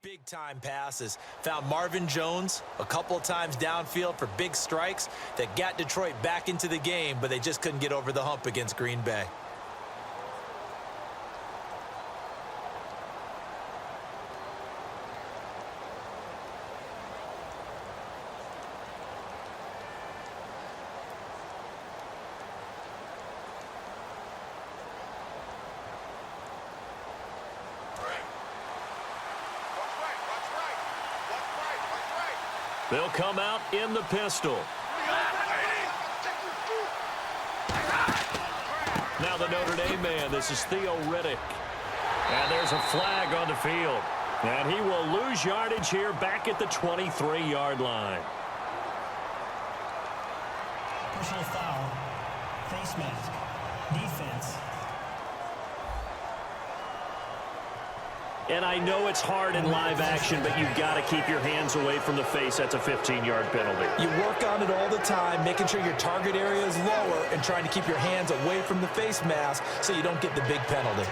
Big-time passes. Found Marvin Jones a couple of times downfield for big strikes that got Detroit back into the game, but they just couldn't get over the hump against Green Bay. They'll come out in the pistol. Now the Notre Dame man, this is Theo Riddick. And there's a flag on the field. And he will lose yardage here back at the 23-yard line. Personal foul, face mask, defense. And I know it's hard in live action, but you've got to keep your hands away from the face. That's a 15-yard penalty. You work on it all the time, making sure your target area is lower and trying to keep your hands away from the face mask so you don't get the big penalty.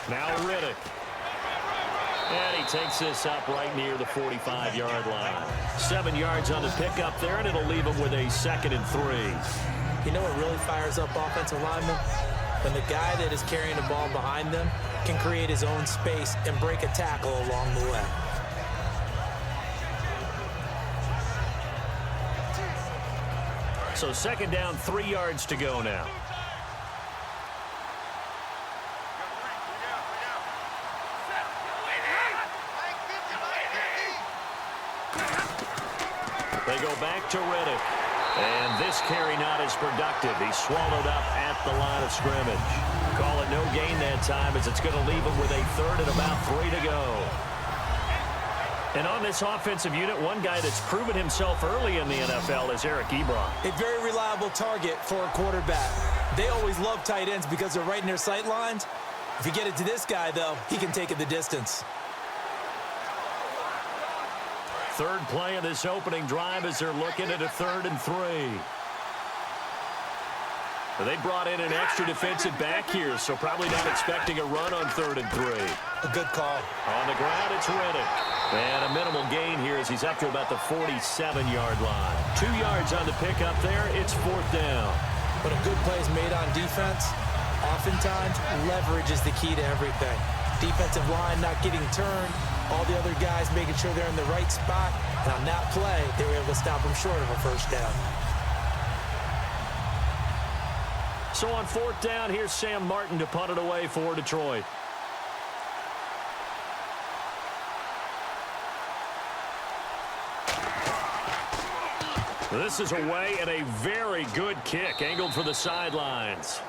Now Riddick. And he takes this up right near the 45-yard line. 7 yards on the pickup there, and it'll leave him with a 2nd and 3. You know what really fires up offensive linemen? When the guy that is carrying the ball behind them can create his own space and break a tackle along the way. So 2nd down, 3 yards to go now. They go back to Riddick. And this carry not as productive. He's swallowed up at the line of scrimmage. Call it no gain that time as it's going to leave him with a 3rd and about 3 to go. And on this offensive unit, one guy that's proven himself early in the NFL is Eric Ebron. A very reliable target for a quarterback. They always love tight ends because they're right in their sight lines. If you get it to this guy, though, he can take it the distance. 3rd play of this opening drive as they're looking at a 3rd and 3. They brought in an extra defensive back here, so probably not expecting a run on 3rd and 3. A good call. On the ground, it's Riddick. And a minimal gain here as he's up to about the 47-yard line. 2 yards on the pickup there. It's 4th down. When a good play is made on defense, oftentimes leverage is the key to everything. Defensive line not getting turned, all the other guys making sure they're in the right spot, and on that play, they were able to stop them short of a 1st down. So on 4th down, here's Sam Martin to punt it away for Detroit. This is away and a very good kick, angled for the sidelines.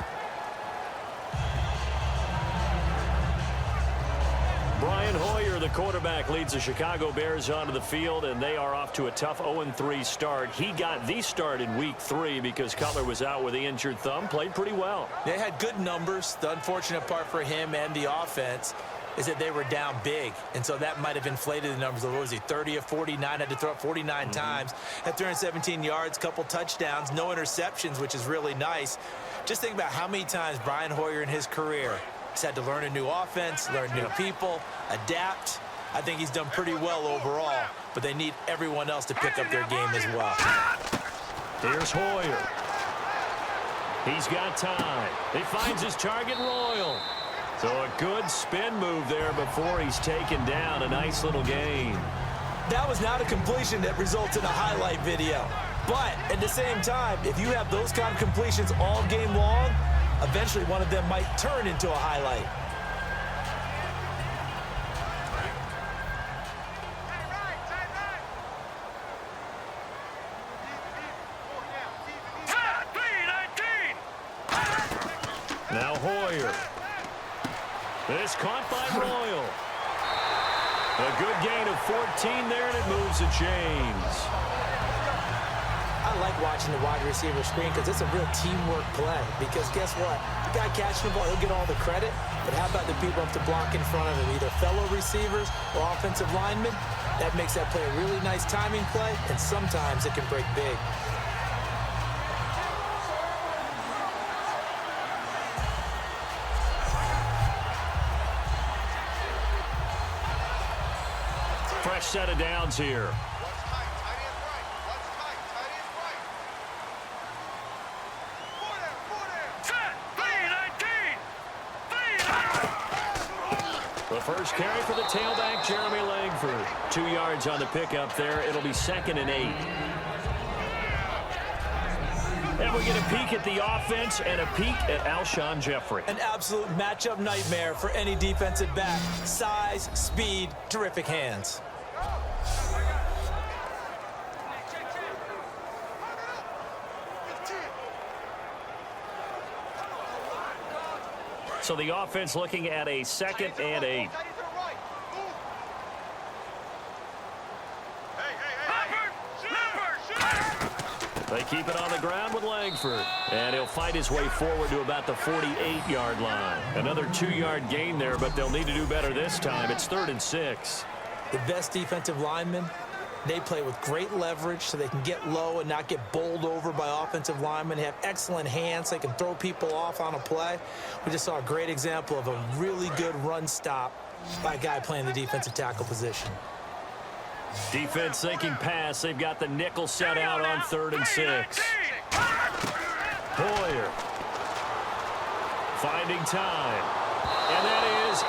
Brian Hoyer, the quarterback, leads the Chicago Bears onto the field, and they are off to a tough 0-3 start. He got the start in Week 3 because Cutler was out with the injured thumb. Played pretty well. They had good numbers. The unfortunate part for him and the offense is that they were down big, and so that might have inflated the numbers. What was he, 30 of 49, had to throw it 49 times, had 317 yards, couple touchdowns, no interceptions, which is really nice. Just think about how many times Brian Hoyer in his career has had to learn a new offense, learn new people, adapt. I think he's done pretty well overall, but they need everyone else to pick up their game as well. Here's Hoyer. He's got time. He finds his target, Royal. So a good spin move there before he's taken down. A nice little gain. That was not a completion that results in a highlight video. But at the same time, if you have those kind of completions all game long, eventually one of them might turn into a highlight. Now Hoyer. This caught by Royal. A good gain of 14 there, and it moves the chains. I like watching the wide receiver screen because it's a real teamwork play. Because guess what? The guy catching the ball, he'll get all the credit. But how about the people up to block in front of him, either fellow receivers or offensive linemen? That makes that play a really nice timing play, and sometimes it can break big. Fresh set of downs here. The first carry for the tailback, Jeremy Langford. 2 yards on the pickup there. It'll be 2nd and 8. And we get a peek at the offense and a peek at Alshon Jeffrey. An absolute matchup nightmare for any defensive back. Size, speed, terrific hands. So the offense looking at a 2nd and 8. They keep it on the ground with Langford. And he'll fight his way forward to about the 48-yard line. Another 2-yard gain there, but they'll need to do better this time. It's 3rd and 6. The best defensive linemen, they play with great leverage so they can get low and not get bowled over by offensive linemen. They have excellent hands. They can throw people off on a play. We just saw a great example of a really good run stop by a guy playing the defensive tackle position. Defense thinking pass. They've got the nickel set out on 3rd and 6. Hoyer finding time. And that is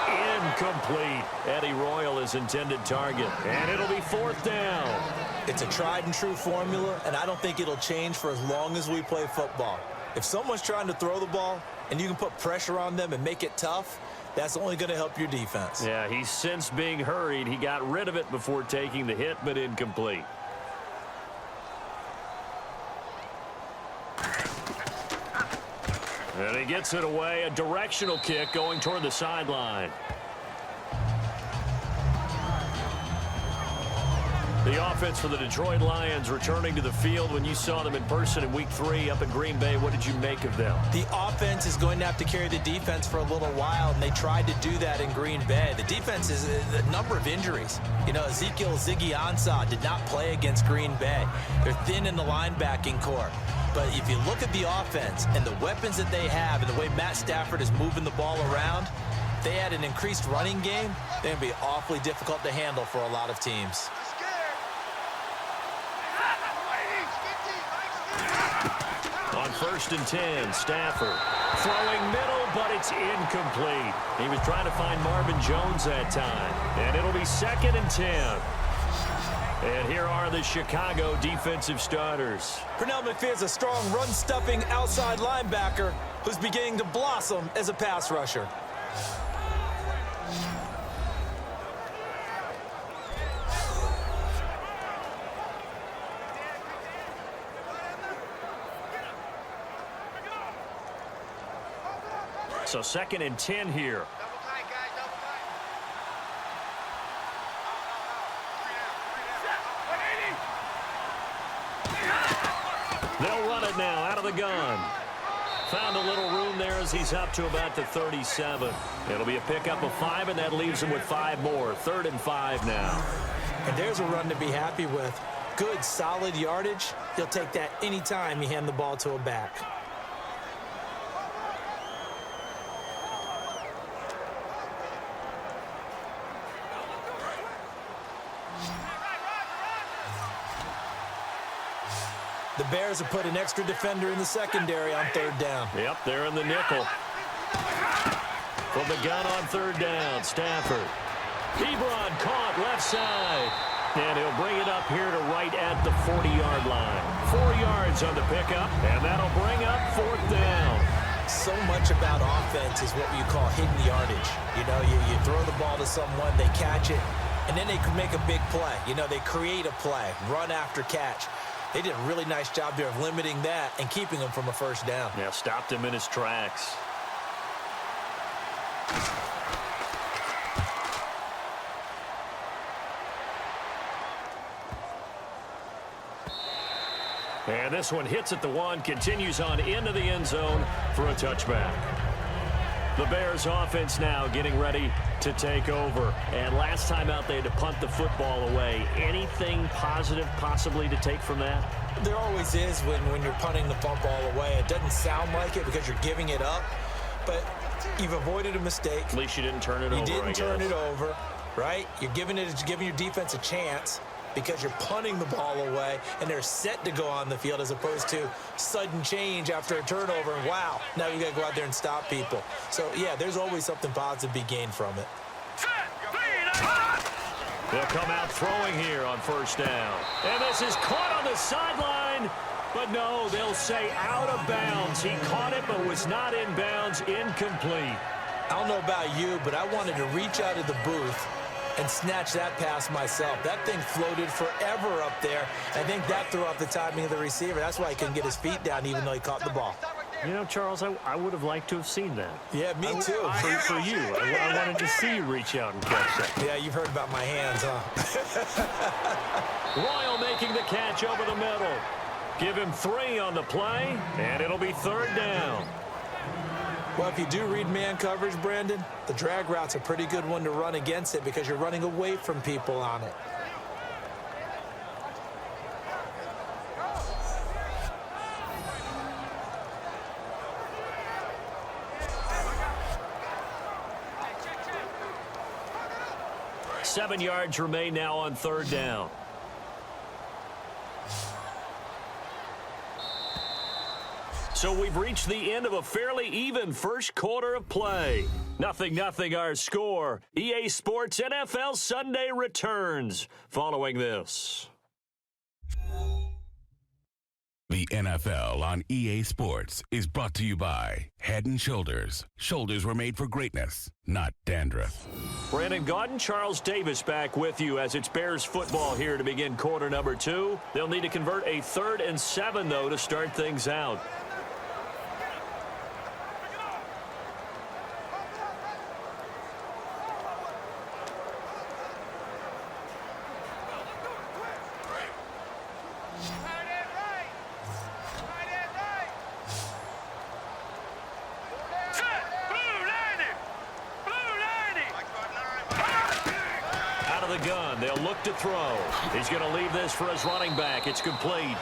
incomplete. Eddie Royal is intended target. And it'll be 4th down. It's a tried and true formula, and I don't think it'll change for as long as we play football. If someone's trying to throw the ball and you can put pressure on them and make it tough, that's only going to help your defense. Yeah, he's since being hurried. He got rid of it before taking the hit, but incomplete. And he gets it away. A directional kick going toward the sideline. The offense for the Detroit Lions returning to the field. When you saw them in person in Week 3 up in Green Bay, what did you make of them? The offense is going to have to carry the defense for a little while, and they tried to do that in Green Bay. The defense is a number of injuries. You know, Ezekiel Ziggy Ansah did not play against Green Bay. They're thin in the linebacking core. But if you look at the offense and the weapons that they have and the way Matt Stafford is moving the ball around, if they had an increased running game, they're going to be awfully difficult to handle for a lot of teams. On 1st and 10, Stafford throwing middle, but it's incomplete. He was trying to find Marvin Jones that time. And it'll be 2nd and 10. And here are the Chicago defensive starters. Pernell McPherson's a strong run-stuffing outside linebacker who's beginning to blossom as a pass rusher. So 2nd and 10 here. They'll run it now out of the gun. Found a little room there as he's up to about the 37. It'll be a pickup of 5, and that leaves him with 5 more. 3rd and 5 now. And there's a run to be happy with. Good, solid yardage. He'll take that anytime you hand the ball to a back. The Bears have put an extra defender in the secondary on 3rd down. Yep, they're in the nickel. From the gun on 3rd down, Stafford. Ebron caught left side. And he'll bring it up here to right at the 40-yard line. 4 yards on the pickup, and that'll bring up 4th down. So much about offense is what you call hidden yardage. You know, you throw the ball to someone, they catch it, and then they can make a big play. You know, they create a play, run after catch. They did a really nice job there of limiting that and keeping him from a 1st down. Yeah, stopped him in his tracks. And this one hits at the 1, continues on into the end zone for a touchback. The Bears offense now getting ready to take over. And last time out, they had to punt the football away. Anything positive possibly to take from that? There always is when you're punting the football away. It doesn't sound like it because you're giving it up, but you've avoided a mistake. At least you didn't turn it over, You didn't turn it over, right? You're giving your defense a chance because you're punting the ball away, and they're set to go on the field as opposed to sudden change after a turnover, and wow, now you got to go out there and stop people. So, yeah, there's always something positive to be gained from it. They'll come out throwing here on first down. And this is caught on the sideline. But no, they'll say out of bounds. He caught it but was not in bounds. Incomplete. I don't know about you, but I wanted to reach out of the booth and snatch that pass myself. That thing floated forever up there. I think that threw off the timing of the receiver. That's why he couldn't get his feet down even though he caught the ball. You know, Charles, I would have liked to have seen that. Yeah, me too. For you. I wanted to see you reach out and catch that. Yeah, you've heard about my hands, huh? Royal making the catch over the middle. Give him 3 on the play, and it'll be 3rd down. Well, if you do read man coverage, Brandon, the drag route's a pretty good one to run against it because you're running away from people on it. Seven yards remain now on 3rd down. So we've reached the end of a fairly even first quarter of play. 0-0 our score. EA Sports NFL Sunday returns following this. The NFL on EA Sports is brought to you by Head & Shoulders. Shoulders were made for greatness, not dandruff. Brandon Gaudin, Charles Davis back with you as it's Bears football here to begin quarter number 2. They'll need to convert a 3rd and 7, though, to start things out. To throw. He's going to leave this for his running back. It's complete.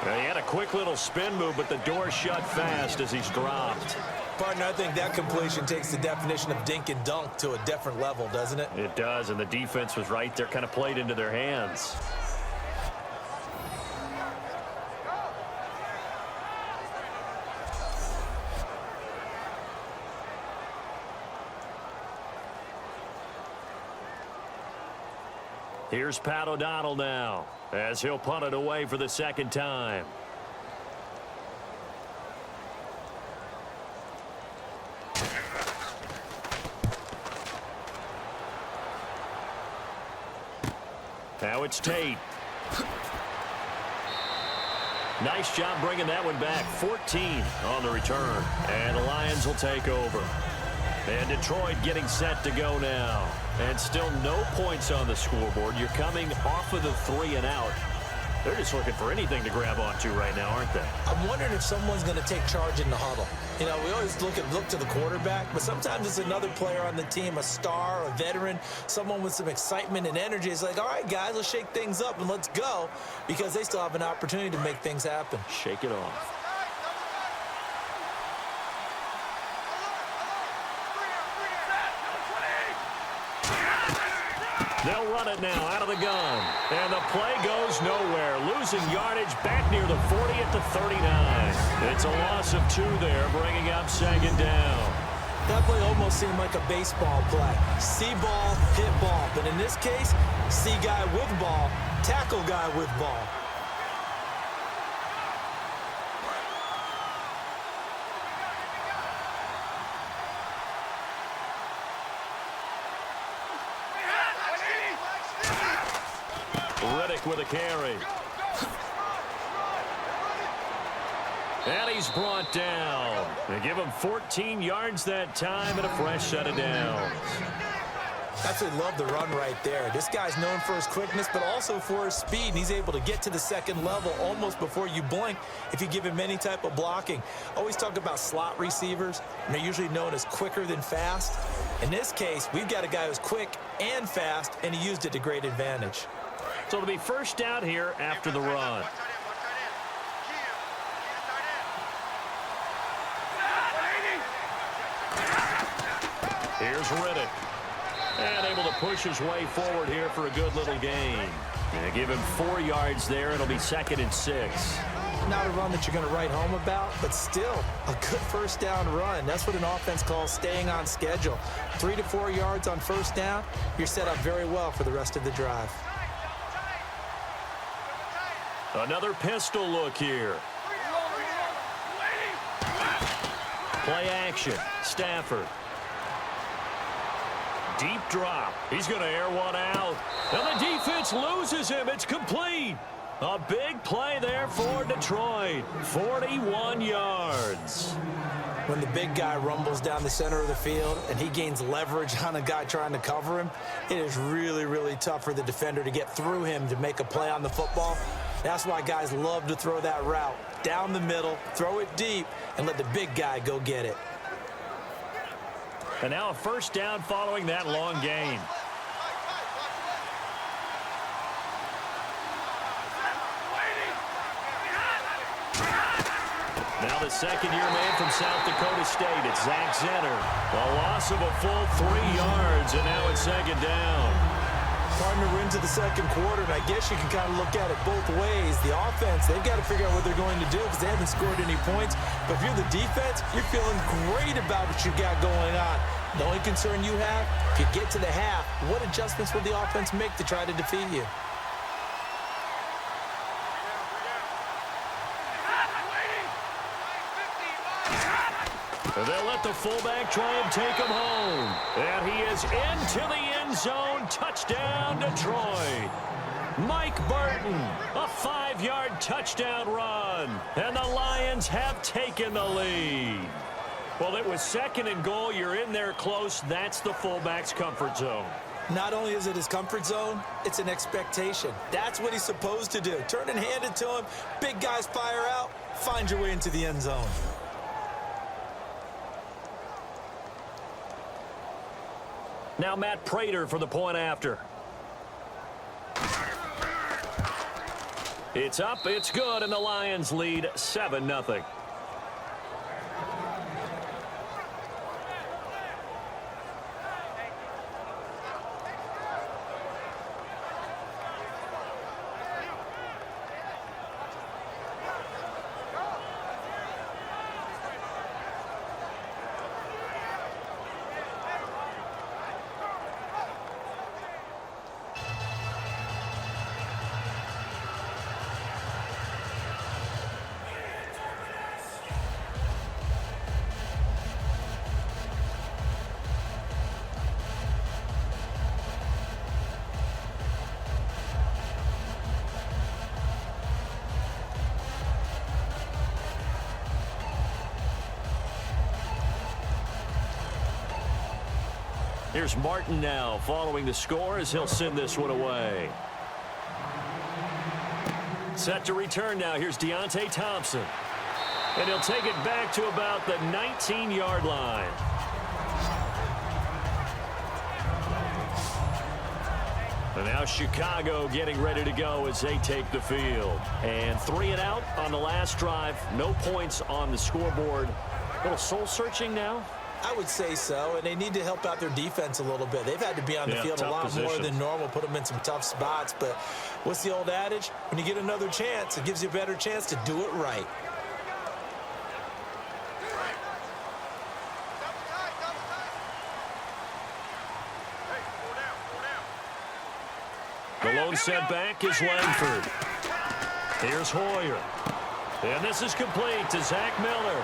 He had a quick little spin move, but the door shut fast as he's dropped. Partner, I think that completion takes the definition of dink and dunk to a different level, doesn't it? It does, and the defense was right there, kind of played into their hands. Here's Pat O'Donnell now as he'll punt it away for the 2nd time. Now it's Tate. Nice job bringing that one back. 14 on the return. And the Lions will take over. And Detroit getting set to go now. And still no points on the scoreboard. You're coming off of the 3 and out. They're just looking for anything to grab onto right now, aren't they? I'm wondering if someone's going to take charge in the huddle. You know, we always look to the quarterback, but sometimes it's another player on the team, a star, a veteran, someone with some excitement and energy. It's like, all right, guys, let's shake things up and let's go, because they still have an opportunity to make things happen. Shake it off. They'll run it now out of the gun. And the play goes nowhere. Losing yardage back near the 40 at the 39. It's a loss of 2 there, bringing up 2nd down. That play almost seemed like a baseball play. See ball, hit ball. But in this case, see guy with ball, tackle guy with ball. With a carry. And he's brought down. They give him 14 yards that time and a fresh set of downs. Absolutely love the run right there. This guy's known for his quickness, but also for his speed. And he's able to get to the second level almost before you blink if you give him any type of blocking. Always talk about slot receivers, and they're usually known as quicker than fast. In this case, we've got a guy who's quick and fast, and he used it to great advantage. So it'll be first down here after the run. Here's Riddick. And able to push his way forward here for a good little gain. And give him 4 yards there. It'll be 2nd and 6. Not a run that you're going to write home about, but still a good first down run. That's what an offense calls staying on schedule. 3 to 4 yards on first down, you're set up very well for the rest of the drive. Another pistol look here. Play action. Stafford. Deep drop. He's going to air one out. And the defense loses him. It's complete. A big play there for Detroit. 41 yards. When the big guy rumbles down the center of the field and he gains leverage on a guy trying to cover him, it is really, really tough for the defender to get through him to make a play on the football. That's why guys love to throw that route down the middle, throw it deep, and let the big guy go get it. And now a first down following that long gain. Now the second-year man from South Dakota State, it's Zach Zenner. A loss of a full 3 yards, and now it's 2nd down. Partner, we're into the second quarter, and I guess you can kind of look at it both ways. The offense, they've got to figure out what they're going to do because they haven't scored any points. But if you're the defense, you're feeling great about what you got going on. The only concern you have, if you get to the half, what adjustments will the offense make to try to defeat you? They'll let the fullback try and take him home. And he is into the end zone. Touchdown, Detroit. Mike Burton, a 5-yard touchdown run. And the Lions have taken the lead. Well, it was 2nd and goal. You're in there close. That's the fullback's comfort zone. Not only is it his comfort zone, it's an expectation. That's what he's supposed to do. Turn and hand it to him. Big guys fire out. Find your way into the end zone. Now Matt Prater for the point after. It's up, it's good, and the Lions lead 7-0. Here's Martin now following the score as he'll send this one away. Set to return now. Here's Deontay Thompson. And he'll take it back to about the 19-yard line. And now Chicago getting ready to go as they take the field. And 3 and out on the last drive. No points on the scoreboard. A little soul-searching now. I would say so, and they need to help out their defense a little bit. They've had to be on the field a lot more than normal, put them in some tough spots. But what's the old adage? When you get another chance, it gives you a better chance to do it right. The lone setback is Langford. Here's Hoyer. And this is complete to Zach Miller.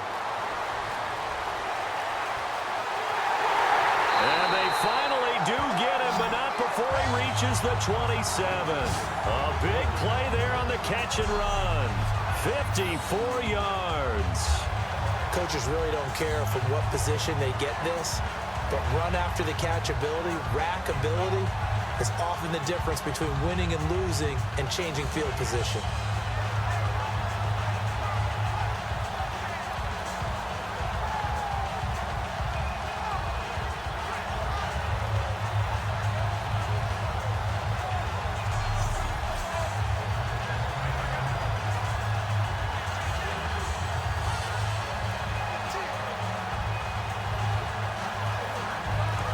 And they finally do get him, but not before he reaches the 27. A big play there on the catch and run. 54 yards. Coaches really don't care from what position they get this. But run after the catch ability, rack ability, is often the difference between winning and losing and changing field position.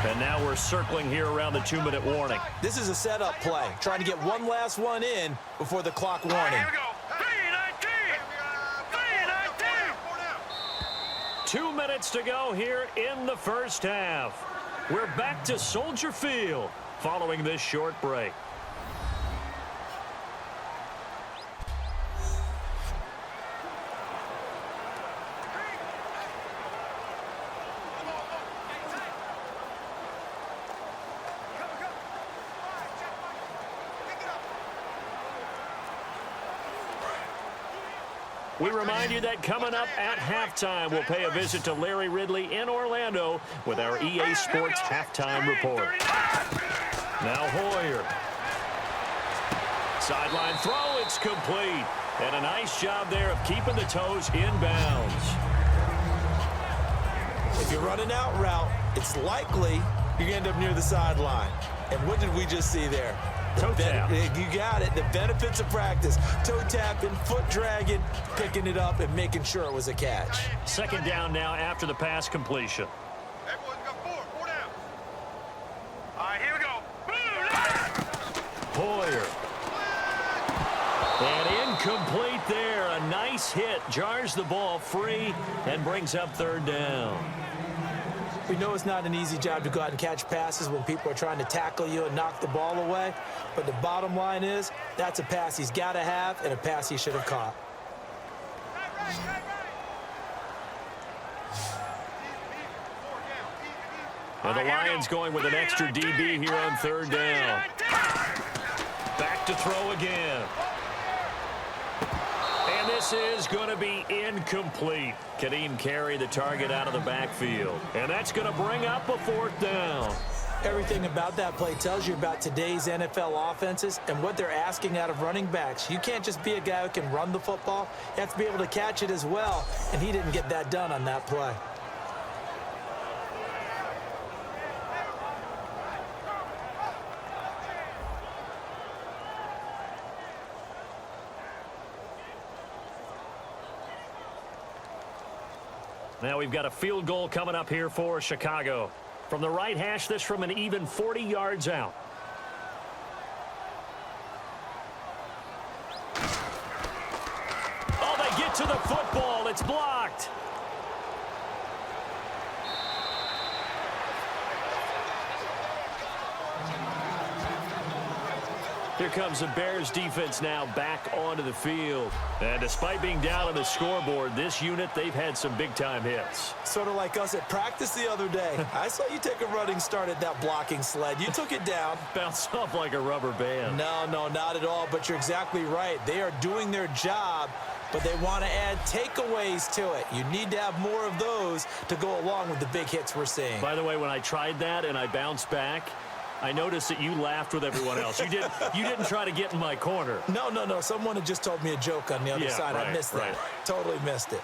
And now we're circling here around the 2-minute warning. This is a setup play, trying to get one last one in before the clock warning. Here we go. 3:19. 2 minutes to go here in the first half. We're back to Soldier Field following this short break. We remind you that coming up at halftime, we'll pay a visit to Larry Ridley in Orlando with our EA Sports halftime report. Now Hoyer. Sideline throw, it's complete. And a nice job there of keeping the toes in bounds. If you're running out route, it's likely you're going to end up near the sideline. And what did we just see there? Toe tap. You got it. The benefits of practice. Toe tapping, foot dragging, picking it up, and making sure it was a catch. Second down now after the pass completion. Everyone's got four down. All right, here we go. Hoyer. And incomplete there. A nice hit. Jars the ball free and brings up third down. We know it's not an easy job to go out and catch passes when people are trying to tackle you and knock the ball away. But the bottom line is, that's a pass he's got to have and a pass he should have caught. And the Lions going with an extra DB here on third down. Back to throw again. And this is going to be incomplete. Kadeem Carey, the target out of the backfield. And that's going to bring up a fourth down. Everything about that play tells you about today's NFL offenses and what they're asking out of running backs. You can't just be a guy who can run the football. You have to be able to catch it as well. And he didn't get that done on that play. Now we've got a field goal coming up here for Chicago. From the right hash, this from an even 40 yards out. Oh, they get to the football. It's blocked. Here comes the Bears defense now back onto the field. And despite being down on the scoreboard, this unit, they've had some big-time hits. Sort of like us at practice the other day. I saw you take a running start at that blocking sled. You took it down. Bounced off like a rubber band. No, not at all. But you're exactly right. They are doing their job, but they want to add takeaways to it. You need to have more of those to go along with the big hits we're seeing. By the way, when I tried that and I bounced back, I noticed that you laughed with everyone else. You didn't try to get in my corner. No. Someone had just told me a joke on the other side. Right, I missed that. Totally missed it.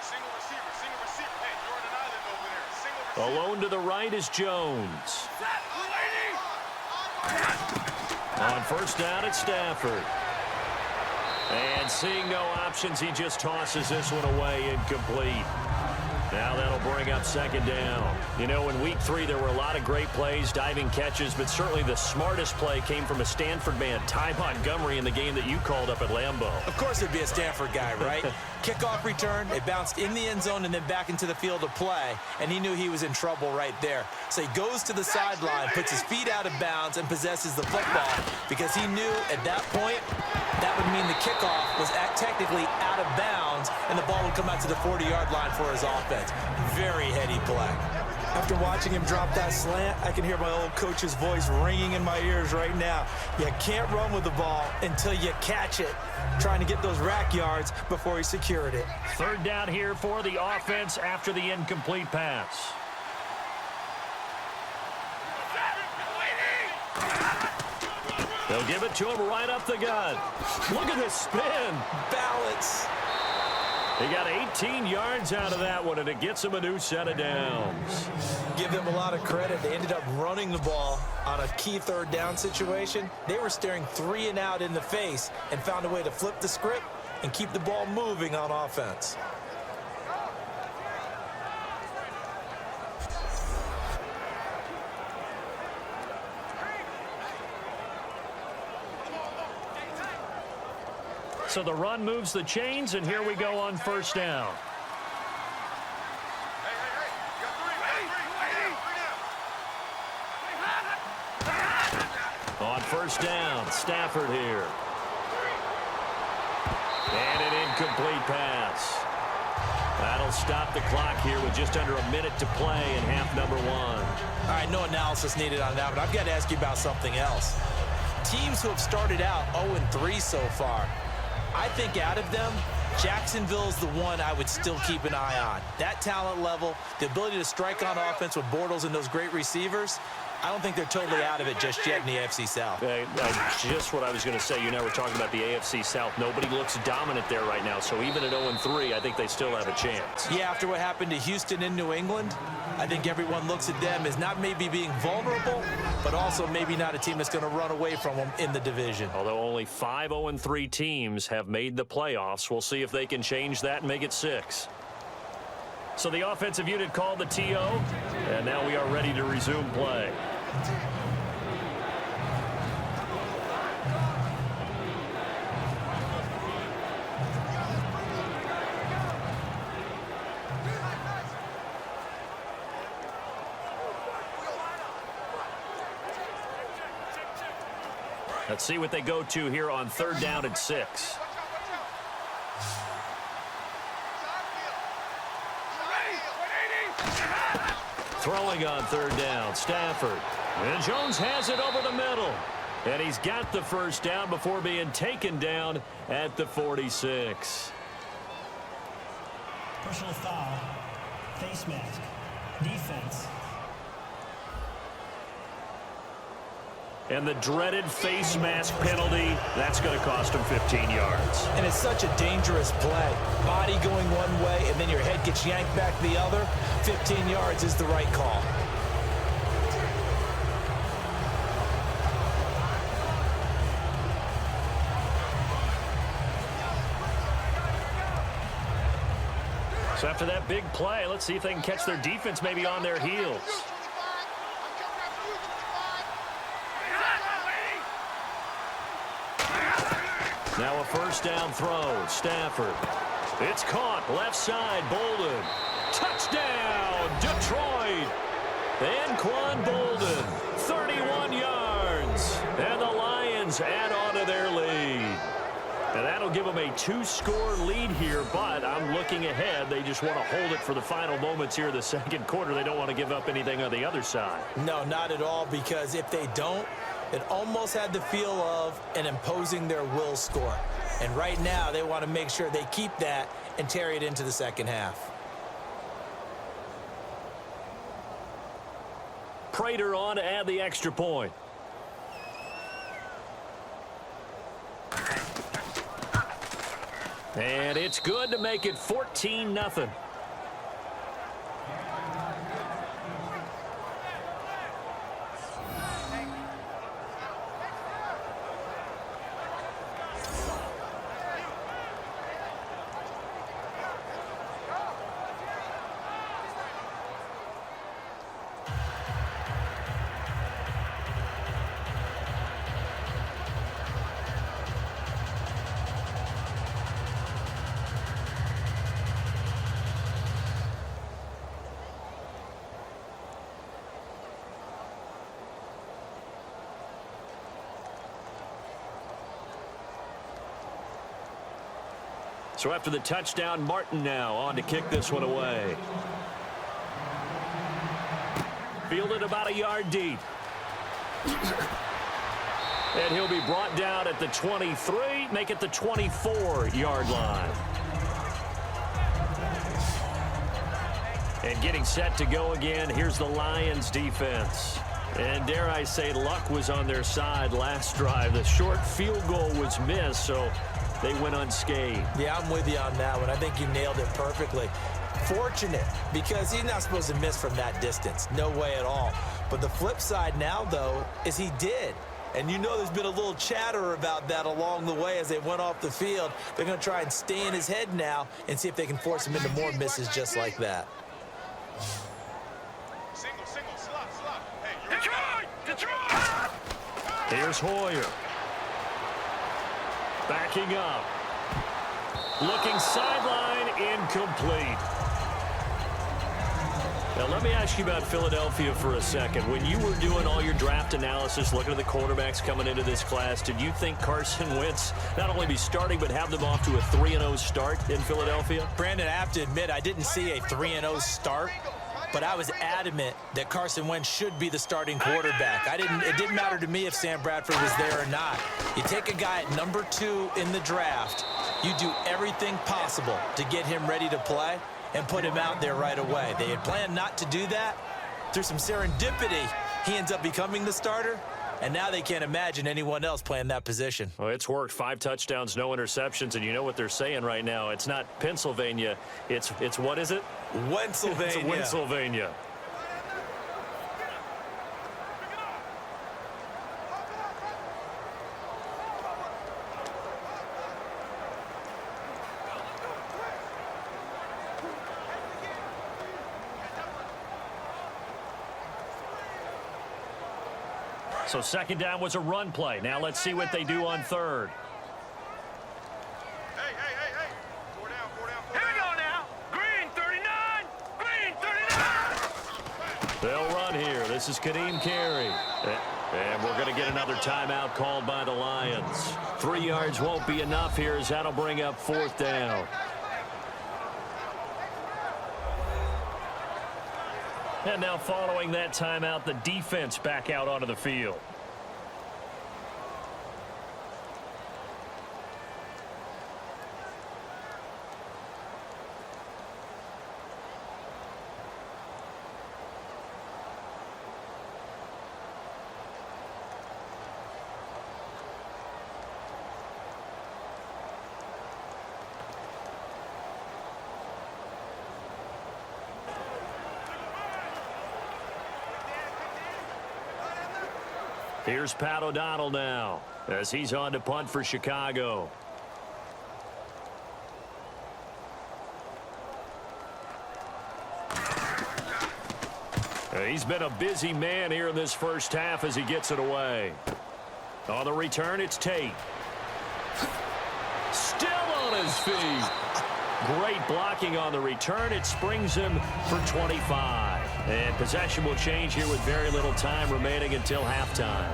Single receiver. Hey, Jordan Island over there. Single receiver. Alone to the right is Jones. On first down, it's Stafford. And seeing no options, he just tosses this one away, incomplete. Now that'll bring up second down. You know, in week 3, there were a lot of great plays, diving catches, but certainly the smartest play came from a Stanford man, Ty Montgomery, in the game that you called up at Lambeau. Of course it'd be a Stanford guy, right? Kickoff return, it bounced in the end zone and then back into the field of play, and he knew he was in trouble right there. So he goes to the sideline, puts his feet out of bounds, and possesses the football because he knew at that point that would mean the kickoff was technically out of bounds, and the ball would come out to the 40-yard line for his offense. Very heady play. After watching him drop that slant, I can hear my old coach's voice ringing in my ears right now. You can't run with the ball until you catch it. Trying to get those rack yards before he secured it. Third down here for the offense after the incomplete pass. They'll give it to him right up the gut. Look at this spin. Balance. He got 18 yards out of that one, and it gets him a new set of downs. Give them a lot of credit. They ended up running the ball on a key third down situation. They were staring 3 and out in the face and found a way to flip the script and keep the ball moving on offense. So the run moves the chains, and here we go on first down. On first down, Stafford here. And an incomplete pass. That'll stop the clock here with just under a minute to play in half number 1. All right, no analysis needed on that, but I've got to ask you about something else. Teams who have started out 0-3 so far, I think out of them, Jacksonville's the one I would still keep an eye on. That talent level, the ability to strike on offense with Bortles and those great receivers, I don't think they're totally out of it just yet in the AFC South. Just what I was going to say. You know, we're talking about the AFC South. Nobody looks dominant there right now. So even at 0-3, I think they still have a chance. Yeah, after what happened to Houston in New England, I think everyone looks at them as not maybe being vulnerable, but also maybe not a team that's going to run away from them in the division. Although only 5 0-3 teams have made the playoffs. We'll see if they can change that and make it 6. So the offensive unit called the TO, and now we are ready to resume play. Let's see what they go to here on 3rd down and 6. Throwing on 3rd down, Stafford. And Jones has it over the middle. And he's got the first down before being taken down at the 46. Personal foul. Face mask. Defense. And the dreaded face mask penalty, that's going to cost him 15 yards. And it's such a dangerous play. Body going one way, and then your head gets yanked back the other. 15 yards is the right call. So after that big play, let's see if they can catch their defense maybe on their heels. Now a first down throw, Stafford. It's caught, left side, Bolden. Touchdown, Detroit. Anquan Bolden, 31 yards. And the Lions add on to their lead. And that'll give them a 2-score lead here, but I'm looking ahead. They just want to hold it for the final moments here of the second quarter. They don't want to give up anything on the other side. No, not at all, because if they don't, it almost had the feel of an imposing their will score. And right now, they want to make sure they keep that and carry it into the second half. Prater on to add the extra point. And it's good to make it 14-0. So after the touchdown, Martin now on to kick this one away. Fielded about a yard deep. And he'll be brought down at the 23, make it the 24-yard line. And getting set to go again, here's the Lions defense. And dare I say, luck was on their side last drive. The short field goal was missed, so they went unscathed. Yeah, I'm with you on that one. I think you nailed it perfectly. Fortunate, because he's not supposed to miss from that distance. No way at all. But the flip side now, though, is he did. And you know there's been a little chatter about that along the way as they went off the field. They're going to try and stay in his head now and see if they can force him into more misses just like that. Single, slot. Hey, Detroit! Here's Hoyer. Backing up. Looking sideline, incomplete. Now, let me ask you about Philadelphia for a second. When you were doing all your draft analysis, looking at the quarterbacks coming into this class, did you think Carson Wentz not only be starting but have them off to a 3-0 start in Philadelphia? Brandon, I have to admit, I didn't see a 3-0 start, but I was adamant that Carson Wentz should be the starting quarterback. It didn't matter to me if Sam Bradford was there or not. You take a guy at number 2 in the draft, you do everything possible to get him ready to play and put him out there right away. They had planned not to do that. Through some serendipity, he ends up becoming the starter, and now they can't imagine anyone else playing that position. Well, it's worked. 5 touchdowns, no interceptions, and you know what they're saying right now. It's not Pennsylvania. It's what is it? Pennsylvania. It's Pennsylvania. So second down was a run play. Now let's see what they do on third. Hey. Four down. Here we go now. Green 39. They'll run here. This is Kadeem Carey. And we're going to get another timeout called by the Lions. 3 yards won't be enough here as that'll bring up fourth down. And now following that timeout, the defense back out onto the field. Here's Pat O'Donnell now as he's on to punt for Chicago. He's been a busy man here in this first half as he gets it away. On the return, it's Tate. Still on his feet. Great blocking on the return. It springs him for 25. And possession will change here with very little time remaining until halftime.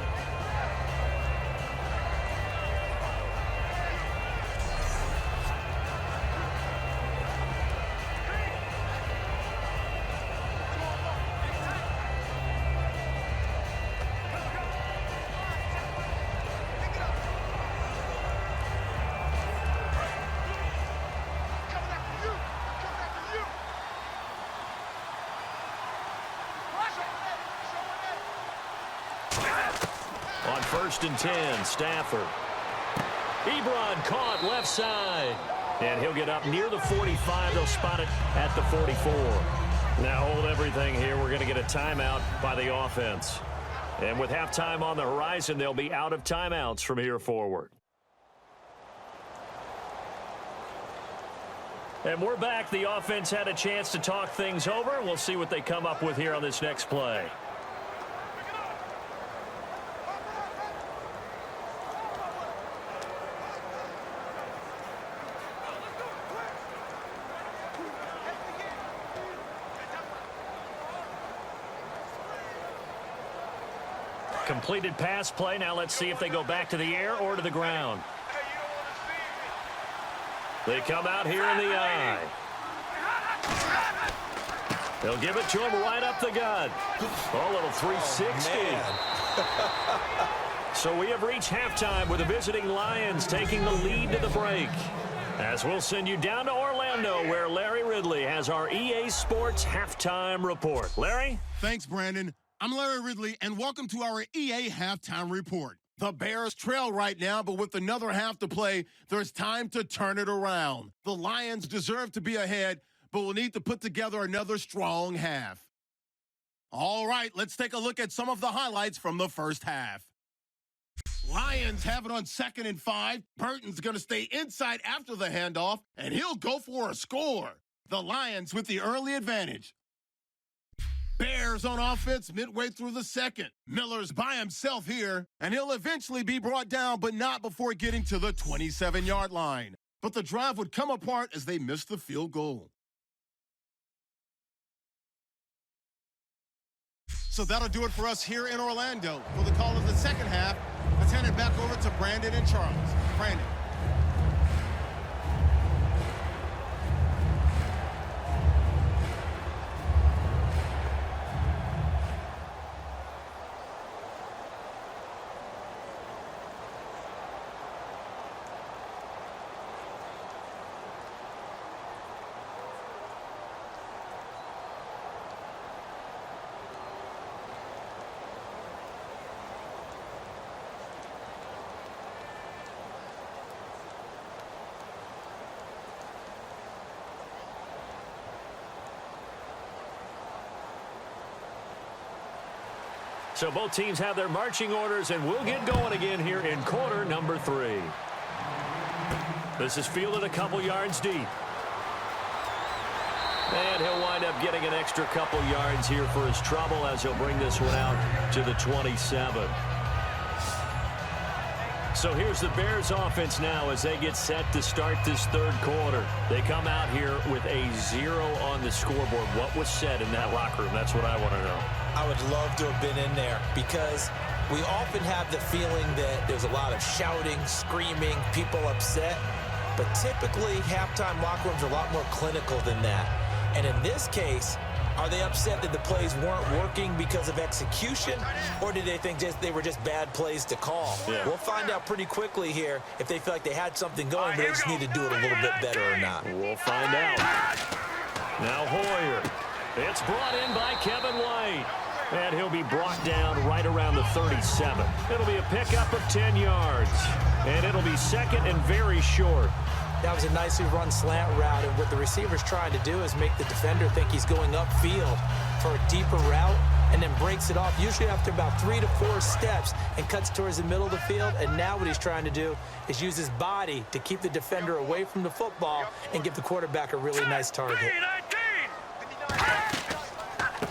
On 1st and 10, Stafford. Ebron caught left side. And he'll get up near the 45. They'll spot it at the 44. Now hold everything here. We're going to get a timeout by the offense. And with halftime on the horizon, they'll be out of timeouts from here forward. And we're back. The offense had a chance to talk things over. We'll see what they come up with here on this next play. Completed pass play. Now let's see if they go back to the air or to the ground. They come out here in the eye. They'll give it to him right up the gut. Oh, a little 360. So we have reached halftime with the visiting Lions taking the lead to the break. As we'll send you down to Orlando, where Larry Ridley has our EA Sports halftime report. Larry? Thanks, Brandon. I'm Larry Ridley, and welcome to our EA Halftime Report. The Bears trail right now, but with another half to play, there's time to turn it around. The Lions deserve to be ahead, but will need to put together another strong half. All right, let's take a look at some of the highlights from the first half. Lions have it on 2nd and 5. Burton's going to stay inside after the handoff, and he'll go for a score. The Lions with the early advantage. Bears on offense midway through the second. Miller's by himself here, and he'll eventually be brought down, but not before getting to the 27-yard line. But the drive would come apart as they missed the field goal. So that'll do it for us here in Orlando. For the call of the second half, let's hand it back over to Brandon and Charles. Brandon. So both teams have their marching orders, and we'll get going again here in quarter number 3. This is fielded a couple yards deep. And he'll wind up getting an extra couple yards here for his trouble as he'll bring this one out to the 27. So here's the Bears offense now as they get set to start this third quarter. They come out here with a 0 on the scoreboard. What was said in that locker room? That's what I want to know. I would love to have been in there because we often have the feeling that there's a lot of shouting, screaming, people upset. But typically, halftime locker rooms are a lot more clinical than that. And in this case, are they upset that the plays weren't working because of execution, or did they think they were just bad plays to call? Yeah. We'll find out pretty quickly here if they feel like they had something going, but they just need to do it a little bit better or not. We'll find out. Now Hoyer. It's brought in by Kevin White. And he'll be brought down right around the 37. It'll be a pickup of 10 yards. And it'll be second and very short. That was a nicely run slant route, and what the receiver's trying to do is make the defender think he's going upfield for a deeper route and then breaks it off, usually after about 3 to 4 steps, and cuts towards the middle of the field. And now what he's trying to do is use his body to keep the defender away from the football and give the quarterback a really nice target.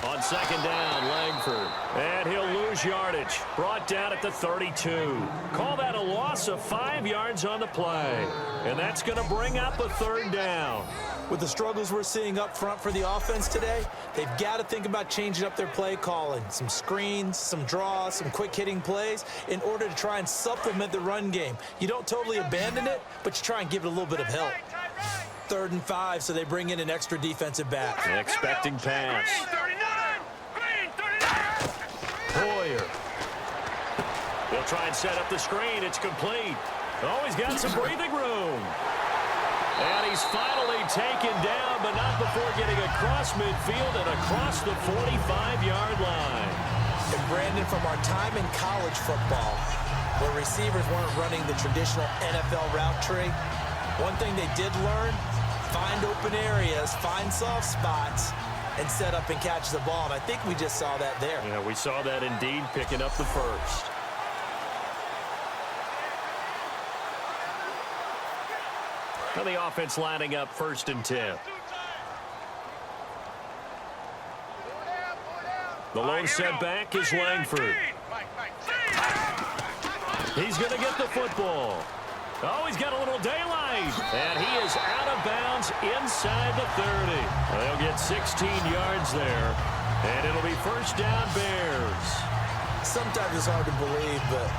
On second down, Langford. And he'll lose yardage. Brought down at the 32. Call that a loss of 5 yards on the play. And that's going to bring up a third down. With the struggles we're seeing up front for the offense today, they've got to think about changing up their play calling. Some screens, some draws, some quick-hitting plays in order to try and supplement the run game. You don't totally abandon it, but you try and give it a little bit of help. 3rd and 5, so they bring in an extra defensive back. An expecting pass. Hoyer. They'll try and set up the screen. It's complete. Oh, he's got some breathing room. And he's finally taken down, but not before getting across midfield and across the 45-yard line. And Brandon, from our time in college football, where receivers weren't running the traditional NFL route tree, one thing they did learn, find open areas, find soft spots, and set up and catch the ball. And I think we just saw that there. Yeah, we saw that indeed, picking up the first. Now the offense lining up 1st and 10. The lone setback is Langford. He's going to get the football. Oh, he's got a little daylight. And he is out of bounds inside the 30. They'll get 16 yards there. And it'll be 1st down Bears. Sometimes it's hard to believe, but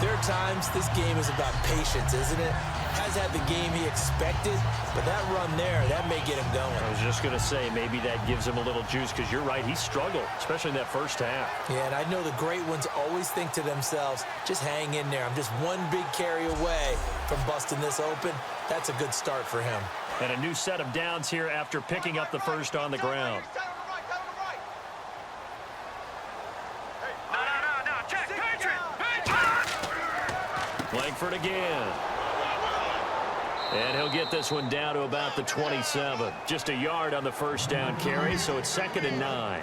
there are times this game is about patience, isn't it? Has had the game he expected, but that run there, that may get him going. I was just going to say, maybe that gives him a little juice, because you're right, he struggled, especially in that first half. Yeah, and I know the great ones always think to themselves, just hang in there. I'm just one big carry away from busting this open. That's a good start for him. And a new set of downs here after picking up the first on the ground. effort again. And he'll get this one down to about the 27. Just a yard on the first down carry, so it's 2nd and 9.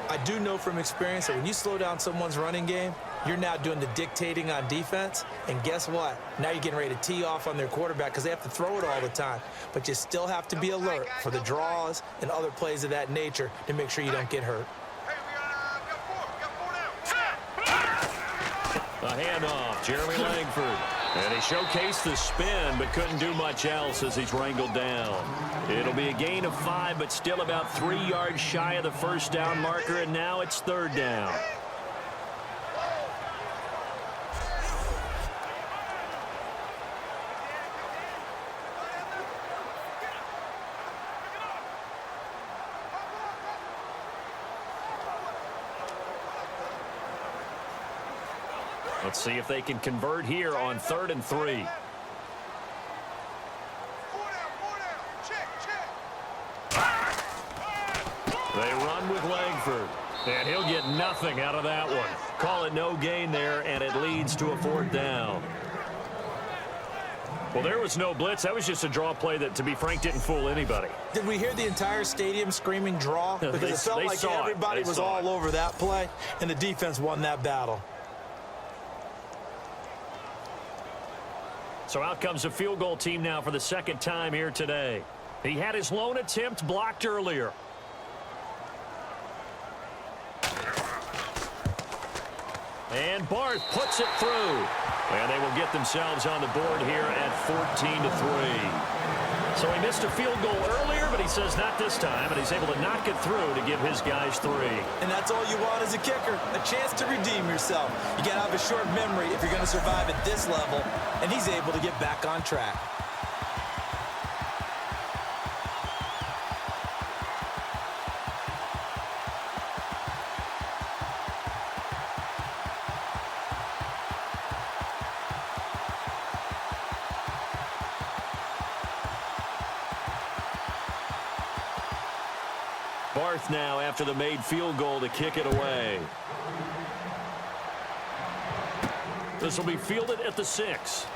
I do know from experience that when you slow down someone's running game, you're now doing the dictating on defense. And guess what? Now you're getting ready to tee off on their quarterback because they have to throw it all the time. But you still have to be alert for the draws and other plays of that nature to make sure you don't get hurt. Hey, we got 4 down. A handoff, Jeremy Langford. And he showcased the spin, but couldn't do much else as he's wrangled down. It'll be a gain of 5, but still about 3 yards shy of the first down marker, and now it's 3rd down. Let's see if they can convert here on 3rd and 3. 4 down. Check. They run with Langford, and he'll get nothing out of that one. Call it no gain there, and it leads to a 4th down. Well, there was no blitz. That was just a draw play that, to be frank, didn't fool anybody. Did we hear the entire stadium screaming draw? Because it felt like everybody was all over that play, and the defense won that battle. So out comes a field goal team now for the 2nd time here today. He had his lone attempt blocked earlier. And Barth puts it through. And they will get themselves on the board here at 14-3. So he missed a field goal earlier, but he says not this time, and he's able to knock it through to give his guys 3. And that's all you want as a kicker, a chance to redeem yourself. You got to have a short memory if you're going to survive at this level, and he's able to get back on track. Barth now after the made field goal to kick it away. This will be fielded at the 6.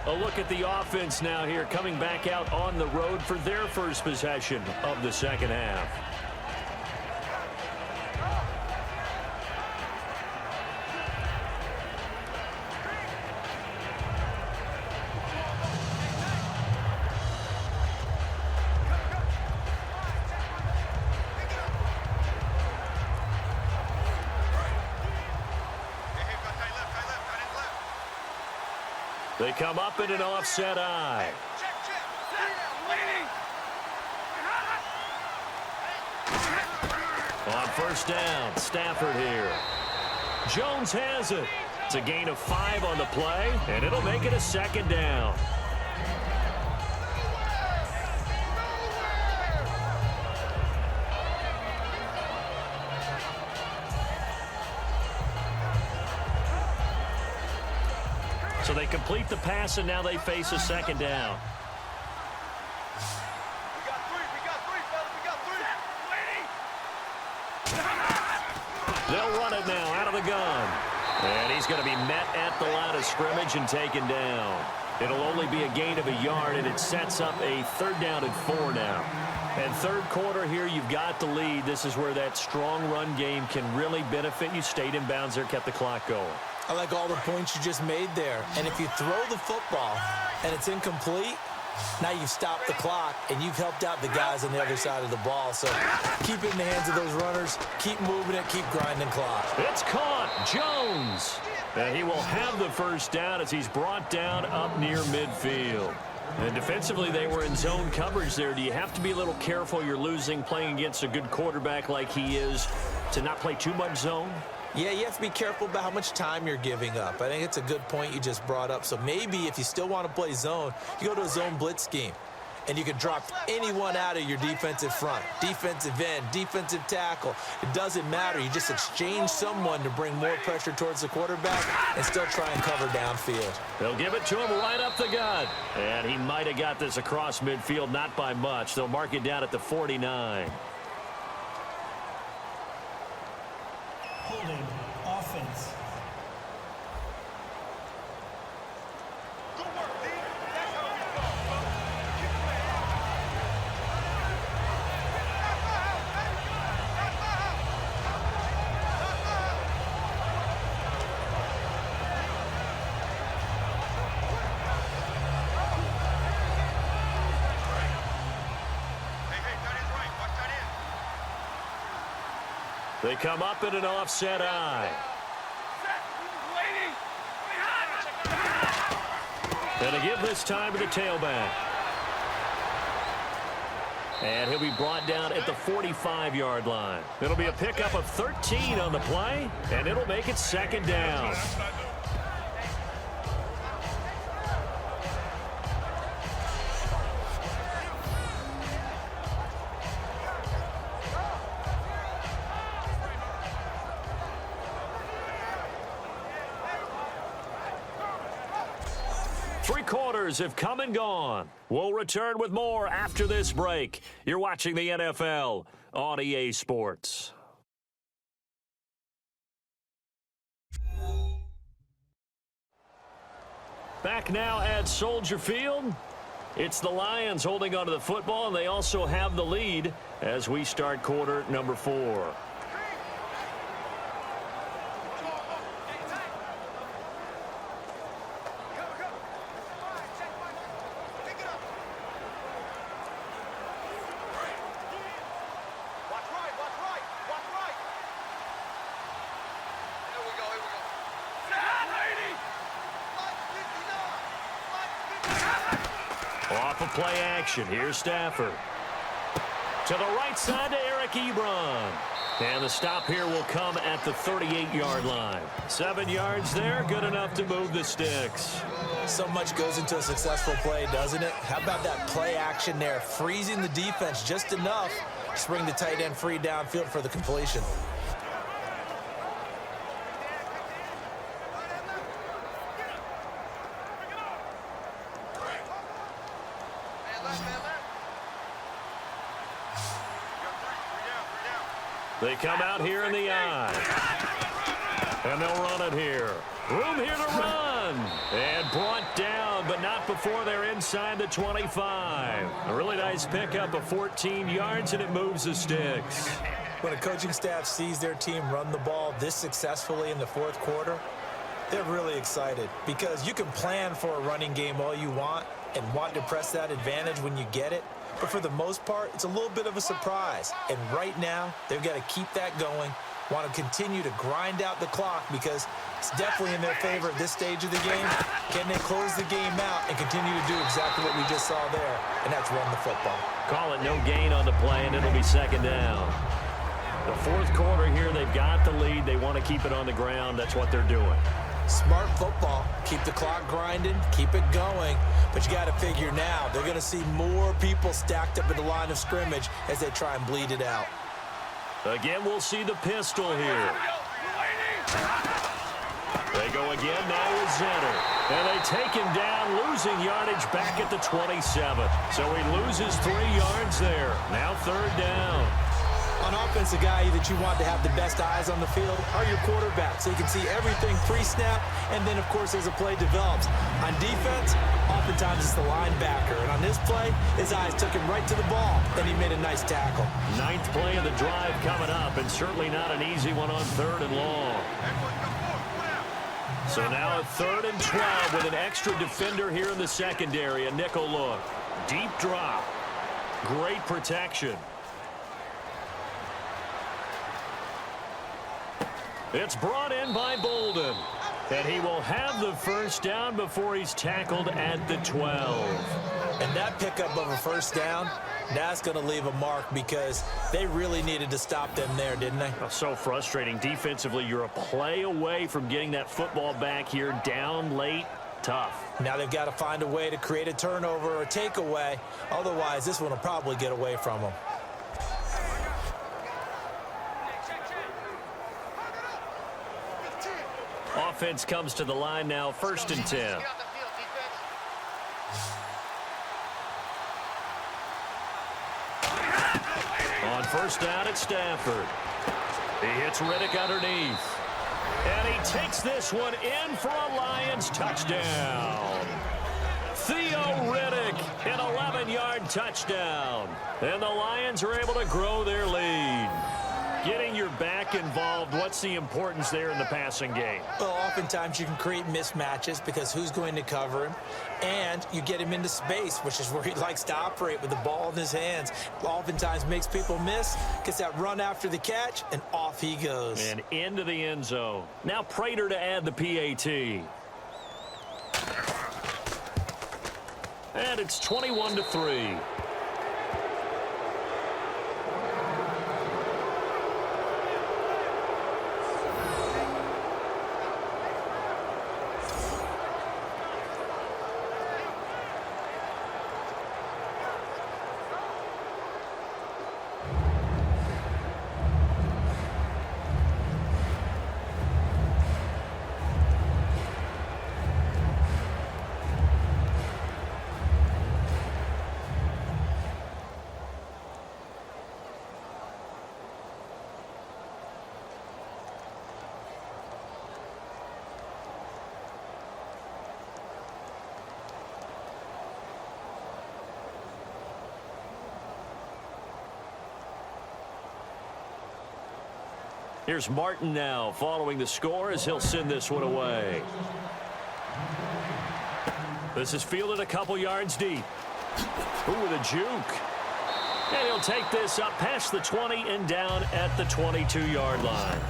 A look at the offense now here, coming back out on the road for their first possession of the 2nd half. They come up in an offset eye. On 1st down, Stafford here. Jones has it. It's a gain of 5 on the play, and it'll make it a 2nd down. So they complete the pass, and now they face a 2nd down. We got 3, fellas. We got 3. They'll run it now out of the gun. And he's going to be met at the line of scrimmage and taken down. It'll only be a gain of a yard, and it sets up a 3rd down and 4 now. And 3rd quarter here, you've got the lead. This is where that strong run game can really benefit you. Stayed in bounds there, kept the clock going. I like all the points you just made there. And if you throw the football and it's incomplete, now you've stopped the clock and you've helped out the guys on the other side of the ball. So keep it in the hands of those runners. Keep moving it. Keep grinding clock. It's caught. Jones. And he will have the 1st down as he's brought down up near midfield. And defensively, they were in zone coverage there. Do you have to be a little careful? You're losing playing against a good quarterback like he is to not play too much zone? Yeah, you have to be careful about how much time you're giving up. I think it's a good point you just brought up. So maybe if you still want to play zone, you go to a zone blitz scheme. and you can drop anyone out of your defensive front. Defensive end, defensive tackle. It doesn't matter. You just exchange someone to bring more pressure towards the quarterback and still try and cover downfield. They'll give it to him right up the gut. And he might have got this across midfield, not by much. They'll mark it down at the 49. Holding offense. Good work, D. That's how we go. Keep playing. That's my house, baby. That's my house. That's my house. Hey, that is right. Watch that in. They come up in an offset eye. And to give this time to the tailback. And he'll be brought down at the 45-yard line. It'll be a pickup of 13 on the play, and it'll make it second down. Three quarters have come and gone. We'll return with more after this break. You're watching the NFL on EA Sports. Back now at Soldier Field. It's the Lions holding onto the football, and they also have the lead as we start quarter number 4. Off of play action. Here's Stafford. To the right side to Eric Ebron. And the stop here will come at the 38-yard line. 7 yards there, good enough to move the sticks. So much goes into a successful play, doesn't it? How about that play action there, freezing the defense just enough to bring the tight end free downfield for the completion. They come out here in the eye. And they'll run it here. Room here to run. And brought down, but not before they're inside the 25. A really nice pickup of 14 yards, and it moves the sticks. When a coaching staff sees their team run the ball this successfully in the fourth quarter, they're really excited because you can plan for a running game all you want and want to press that advantage when you get it. But for the most part, it's a little bit of a surprise. And right now, they've got to keep that going, want to continue to grind out the clock because it's definitely in their favor at this stage of the game. Can they close the game out and continue to do exactly what we just saw there, and that's run the football. Call it no gain on the play, and it'll be second down. The fourth quarter here, they've got the lead. They want to keep it on the ground. That's what they're doing. Smart football. Keep the clock grinding, keep it going. But you got to figure now, they're going to see more people stacked up at the line of scrimmage as they try and bleed it out. Again, we'll see the pistol here. They go again now with Zenner. And they take him down, losing yardage back at the 27. So he loses 3 yards there. Now third down. On offense, the guy that you want to have the best eyes on the field are your quarterbacks, so you can see everything pre-snap, and then, of course, as the play develops. On defense, oftentimes it's the linebacker, and on this play, his eyes took him right to the ball, and he made a nice tackle. 9th play of the drive coming up, and certainly not an easy one on 3rd and long. So now a 3rd and 12 with an extra defender here in the secondary, a nickel look. Deep drop. Great protection. It's brought in by Bolden. And he will have the first down before he's tackled at the 12. And that pickup of a first down, that's going to leave a mark because they really needed to stop them there, didn't they? Oh, so frustrating. Defensively, you're a play away from getting that football back here down late. tough. Now they've got to find a way to create a turnover or a takeaway. Otherwise, this one will probably get away from them. Offense comes to the line now, 1st and 10. On 1st down at Stafford. He hits Riddick underneath. And he takes this one in for a Lions touchdown. Theo Riddick, an 11-yard touchdown. And the Lions are able to grow their lead. Getting your back involved, what's the importance there in the passing game? Well, oftentimes you can create mismatches because who's going to cover him? And you get him into space, which is where he likes to operate with the ball in his hands. Oftentimes makes people miss, gets that run after the catch, and off he goes. And into the end zone. Now Prater to add the PAT. And it's 21-3. Here's Martin now following the score as he'll send this one away. This is fielded a couple yards deep. Ooh, with a juke. And he'll take this up past the 20 and down at the 22-yard line.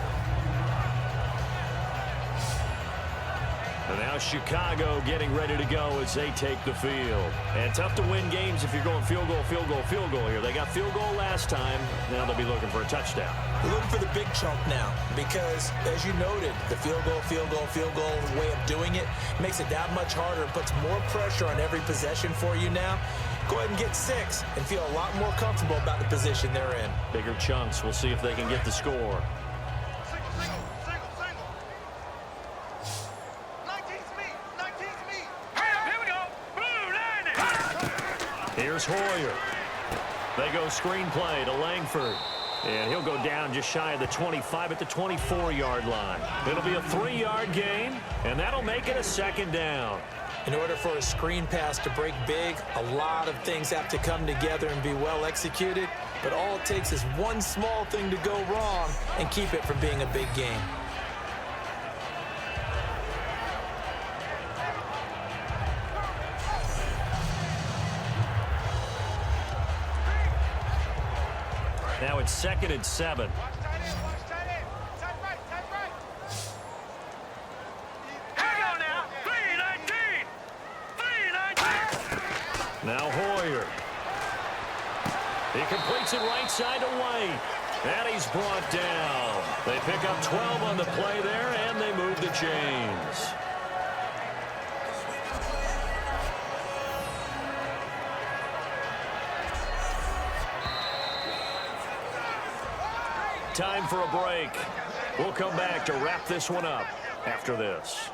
And now Chicago getting ready to go as they take the field. And tough to win games if you're going field goal, field goal, field goal here. They got field goal last time. Now they'll be looking for a touchdown. They're looking for the big chunk now because, as you noted, the field goal way of doing it makes it that much harder and puts more pressure on every possession for you now. Go ahead and get 6 and feel a lot more comfortable about the position they're in. Bigger chunks. We'll see if they can get the score. Here's Hoyer. They go screenplay to Langford. And he'll go down just shy of the 25 at the 24-yard line. It'll be a 3-yard gain, and that'll make it a 2nd down. In order for a screen pass to break big, a lot of things have to come together and be well executed. But all it takes is one small thing to go wrong and keep it from being a big game. Now it's 2nd and 7. Now Hoyer. He completes it right side to White. And he's brought down. They pick up 12 on the play there, and they move the chains. Time for a break. We'll come back to wrap this one up after this.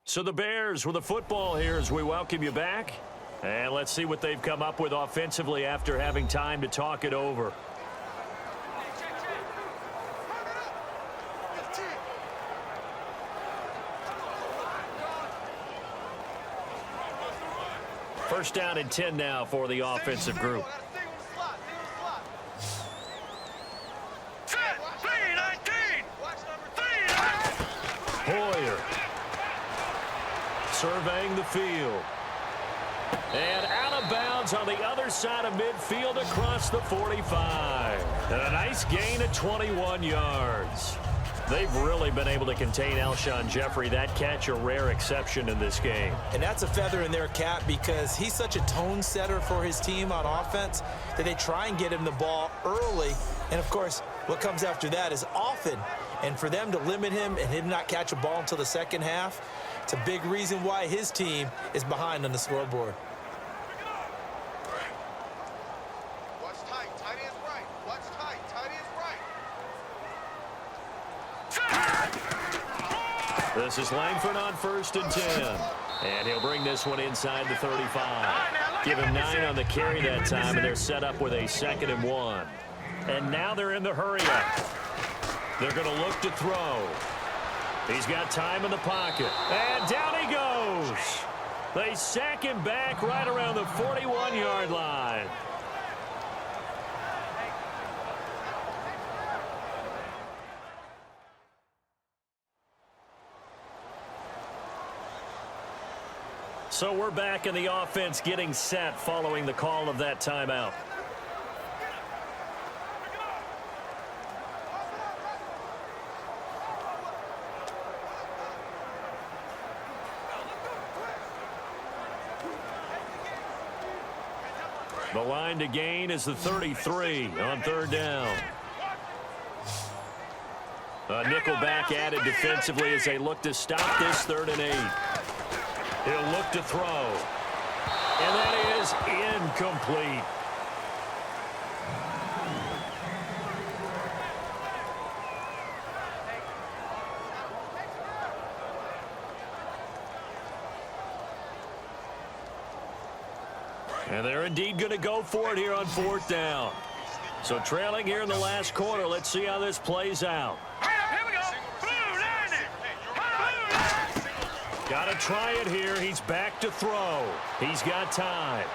So the Bears with the football here as we welcome you back. And let's see what they've come up with offensively after having time to talk it over. First down and 10 now for the offensive group. Hoyer surveying the field. And out of bounds on the other side of midfield across the 45. And a nice gain of 21 yards. They've really been able to contain Alshon Jeffrey. That catch a rare exception in this game. And that's a feather in their cap because he's such a tone setter for his team on offense that they try and get him the ball early. And, of course, what comes after that is often. And for them to limit him and him not catch a ball until the second half, it's a big reason why his team is behind on the scoreboard. What's tight? Tight is right. What's tight? Tight is right. This is Langford on 1st and 10. And he'll bring this one inside the 35. Give him 9 on the carry that time, and they're set up with a 2nd and 1. And now they're in the hurry-up. They're going to look to throw. He's got time in the pocket. And down he goes. They sack him back right around the 41-yard line. So we're back in the offense getting set following the call of that timeout. The line to gain is the 33 on 3rd down. A nickel back added defensively as they look to stop this 3rd and 8. He'll look to throw. And that is incomplete. And they're indeed going to go for it here on 4th down. So trailing here in the last quarter. Let's see how this plays out. Here we go. Blue line it. Got to try it here. He's back to throw. He's got time.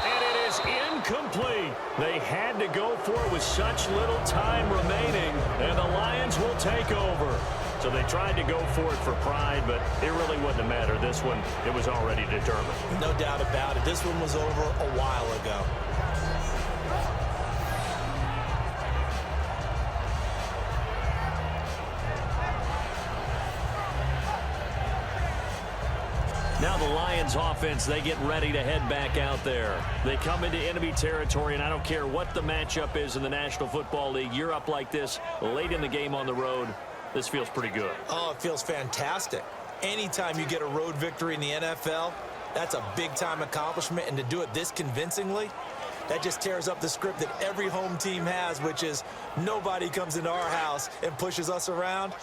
And it is incomplete. They had to go for it with such little time remaining. And the Lions will take over. So they tried to go for it for pride, but it really wouldn't have mattered. This one, it was already determined. No doubt about it. This one was over a while ago. Now the Lions offense, they get ready to head back out there. They come into enemy territory, and I don't care what the matchup is in the National Football League. You're up like this late in the game on the road. This feels pretty good. Oh, it feels fantastic. Anytime you get a road victory in the NFL, that's a big-time accomplishment. And to do it this convincingly, that just tears up the script that every home team has, which is nobody comes into our house and pushes us around.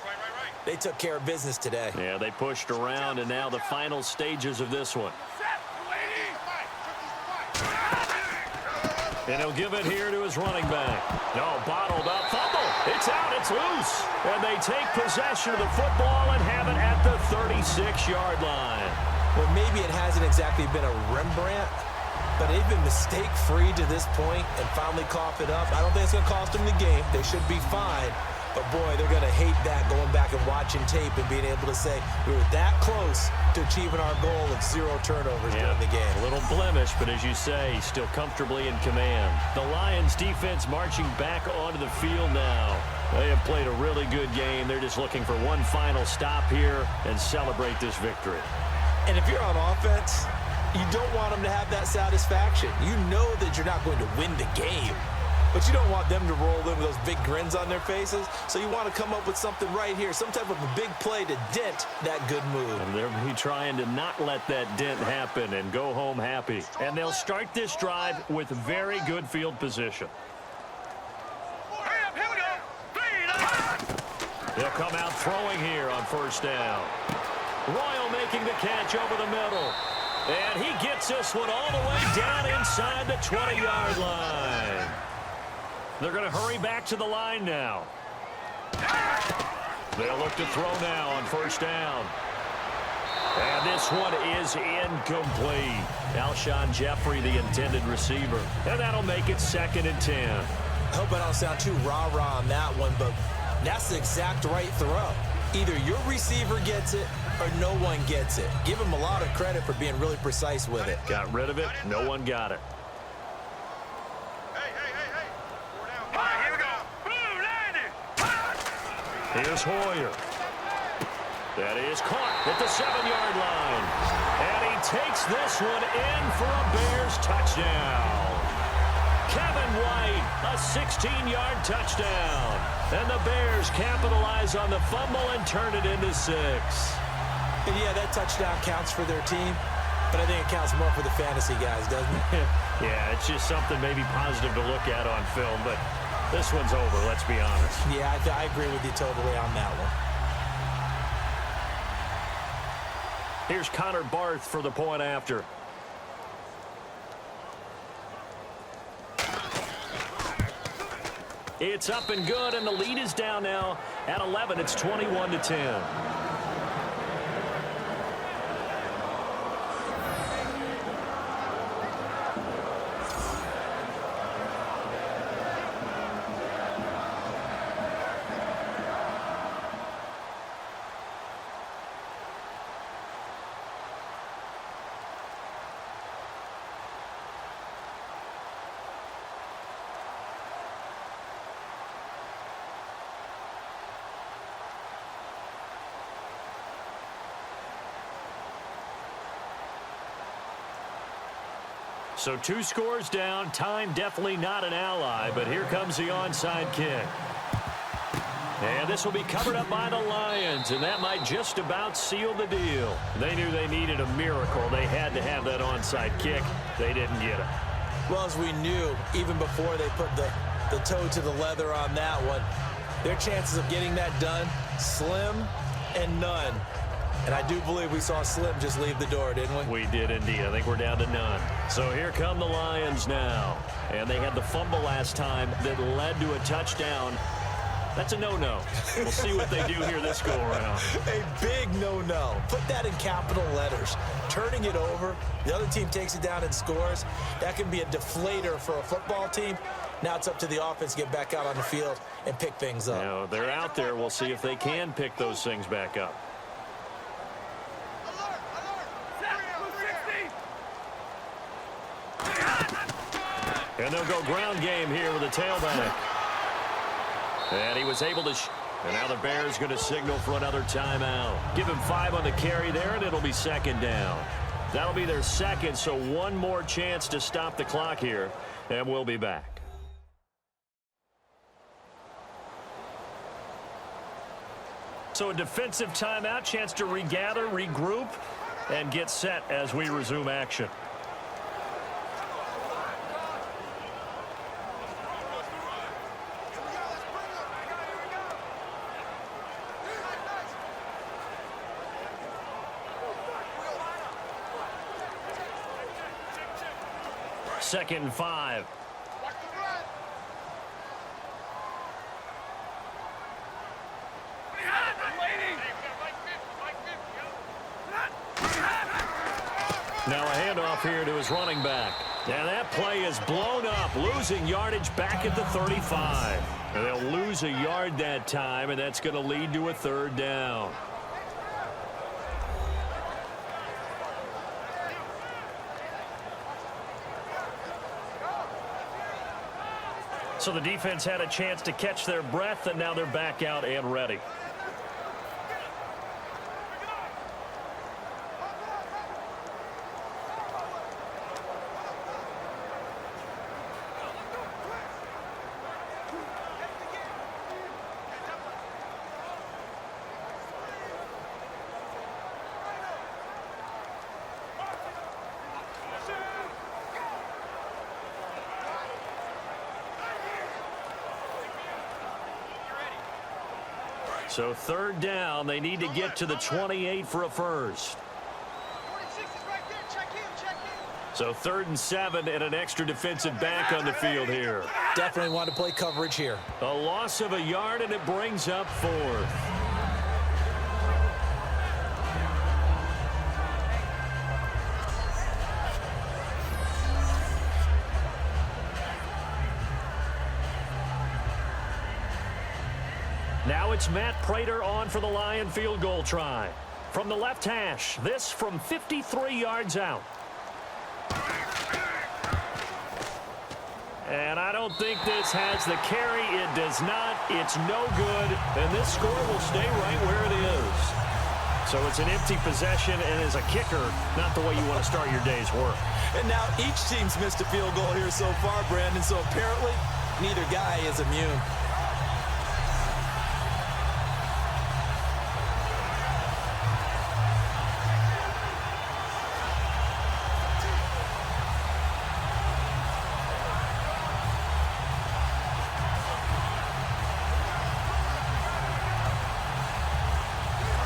They took care of business today. Yeah, they pushed around, and now the final stages of this one. And he'll give it here to his running back. No, bottled up. Fumble. It's out. It's loose. And they take possession of the football and have it at the 36-yard line. Well, maybe it hasn't exactly been a Rembrandt, but they've been mistake-free to this point and finally cough it up. I don't think it's going to cost them the game. They should be fine. But, boy, they're going to hate that going back and watching tape and being able to say we were that close to achieving our goal of 0 turnovers during the game. A little blemish, but as you say, still comfortably in command. The Lions defense marching back onto the field now. They have played a really good game. They're just looking for one final stop here and celebrate this victory. And if you're on offense, you don't want them to have that satisfaction. You know that you're not going to win the game. But you don't want them to roll in with those big grins on their faces. So you want to come up with something right here, some type of a big play to dent that good move. And they'll be trying to not let that dent happen and go home happy. And they'll start this drive with very good field position. Here we go. They'll come out throwing here on 1st down. Royal making the catch over the middle. And he gets this one all the way down inside the 20-yard line. They're going to hurry back to the line now. They'll look to throw now on 1st down. And this one is incomplete. Alshon Jeffrey, the intended receiver. And that'll make it 2nd and 10. I hope I don't sound too rah-rah on that one, but that's the exact right throw. Either your receiver gets it or no one gets it. Give him a lot of credit for being really precise with it. Got rid of it. No one got it. Here's Hoyer. That is caught at the 7-yard line. And he takes this one in for a Bears touchdown. Kevin White, a 16-yard touchdown. And the Bears capitalize on the fumble and turn it into 6. And yeah, that touchdown counts for their team, but I think it counts more for the fantasy guys, doesn't it? Yeah, it's just something maybe positive to look at on film, but this one's over, let's be honest. Yeah, I agree with you totally on that one. Here's Connor Barth for the point after. It's up and good, and the lead is down now at 11. It's 21-10. So 2 scores down. Time definitely not an ally, but here comes the onside kick. And this will be covered up by the Lions, and that might just about seal the deal. They knew they needed a miracle. They had to have that onside kick. They didn't get it. Well, as we knew, even before they put the toe to the leather on that one, their chances of getting that done, slim and none. And I do believe we saw Slim just leave the door, didn't we? We did indeed. I think we're down to none. So here come the Lions now. And they had the fumble last time that led to a touchdown. That's a no-no. We'll see what they do here this go-around. A big no-no. Put that in capital letters. Turning it over, the other team takes it down and scores. That can be a deflator for a football team. Now it's up to the offense to get back out on the field and pick things up. Now, they're out there. We'll see if they can pick those things back up. And they'll go ground game here with a tailback. And he was able to... and now the Bears going to signal for another timeout. Give him 5 on the carry there, and it'll be 2nd down. That'll be their 2nd, so one more chance to stop the clock here, and we'll be back. So a defensive timeout, chance to regather, regroup, and get set as we resume action. Second and 5. Now a handoff here to his running back. And that play is blown up, losing yardage back at the 35. And they'll lose a yard that time, and that's going to lead to a 3rd down. So the defense had a chance to catch their breath, and now they're back out and ready. So 3rd down, they need to get to the 28 for a first. So 3rd and 7 and an extra defensive back on the field here. Definitely want to play coverage here. A loss of a yard, and it brings up 4th. Now it's Matt Prater on for the Lion field goal try. From the left hash, this from 53 yards out. And I don't think this has the carry. It does not. It's no good. And this score will stay right where it is. So it's an empty possession, and as a kicker, not the way you want to start your day's work. And now each team's missed a field goal here so far, Brandon, so apparently neither guy is immune.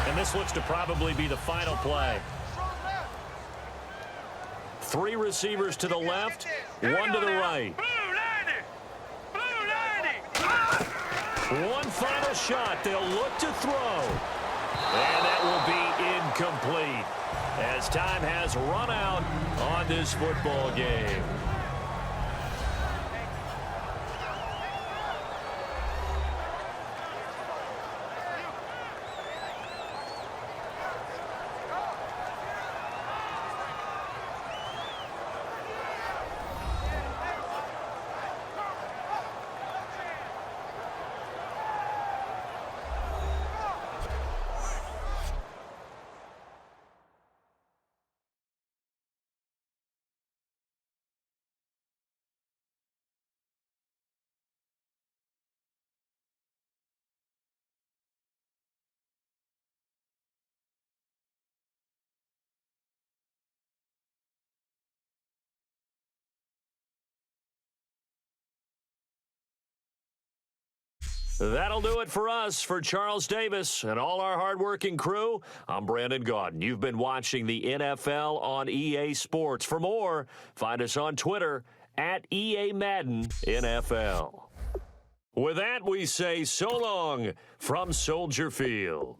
And this looks to probably be the final play. 3 receivers to the left, 1 to the right. One final shot. They'll look to throw. And that will be incomplete as time has run out on this football game. That'll do it for us. For Charles Davis and all our hardworking crew, I'm Brandon Gaudin. You've been watching the NFL on EA Sports. For more, find us on Twitter at EA Madden NFL. With that, we say so long from Soldier Field.